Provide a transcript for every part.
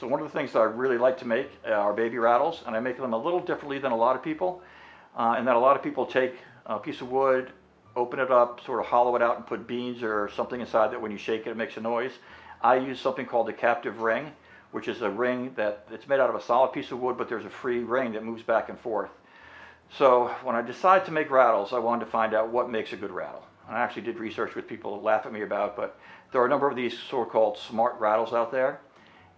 So one of the things that I really like to make are baby rattles, and I make them a little differently than a lot of people. And that a lot of people take a piece of wood, open it up, sort of hollow it out and put beans or something inside that when you shake it, it makes a noise. I use something called a captive ring, which is a ring that it's made out of a solid piece of wood, but there's a free ring that moves back and forth. So when I decided to make rattles, I wanted to find out what makes a good rattle. I actually did research with people who laugh at me about, but there are a number of these so-called smart rattles out there.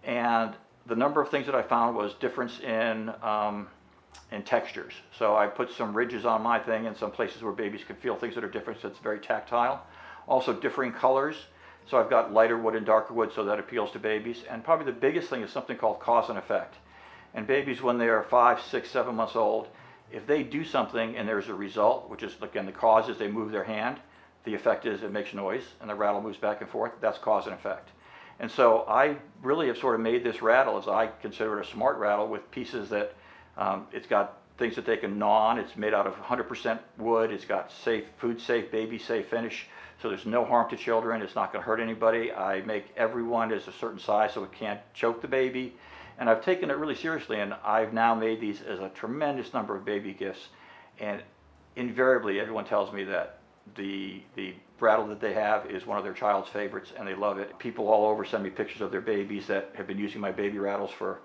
And the number of things that I found was difference in textures. So I put some ridges on my thing in some places where babies can feel things that are different, so it's very tactile. Also differing colors. So I've got lighter wood and darker wood, so that appeals to babies. And probably the biggest thing is something called cause and effect. And babies, when they are 5, 6, 7 months old, if they do something and there's a result, which is, again, the cause is they move their hand, the effect is it makes noise and the rattle moves back and forth, that's cause and effect. And so I really have sort of made this rattle, as I consider it, a smart rattle with pieces that it's got things that they can gnaw on. It's made out of 100% wood. It's got safe, food safe, baby safe finish. So there's no harm to children. It's not going to hurt anybody. I make every one as a certain size so it can't choke the baby. And I've taken it really seriously, and I've now made these as a tremendous number of baby gifts. And invariably, everyone tells me that the rattle that they have is one of their child's favorites, and they love it. People all over send me pictures of their babies that have been using my baby rattles for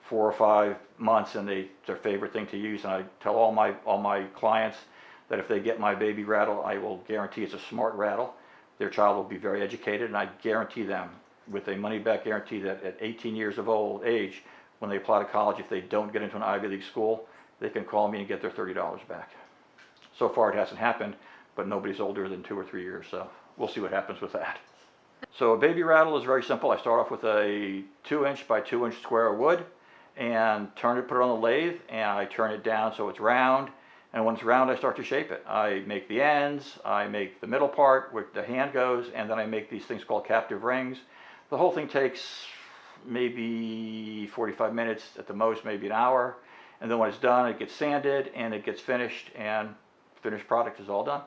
4 or 5 months, and it's their favorite thing to use. And I tell all my clients that if they get my baby rattle, I will guarantee it's a smart rattle. Their child will be very educated, and I guarantee them with a money-back guarantee that at 18 years of age, when they apply to college, if they don't get into an Ivy League school, they can call me and get their $30 back. So far it hasn't happened, but nobody's older than 2 or 3 years, so we'll see what happens with that. So a baby rattle is very simple. I start off with a 2-inch by 2-inch square of wood and put it on the lathe, and I turn it down so it's round. And when it's round, I start to shape it. I make the ends, I make the middle part where the hand goes, and then I make these things called captive rings. The whole thing takes maybe 45 minutes at the most, maybe an hour. And then when it's done, it gets sanded and it gets finished, and finished product is all done.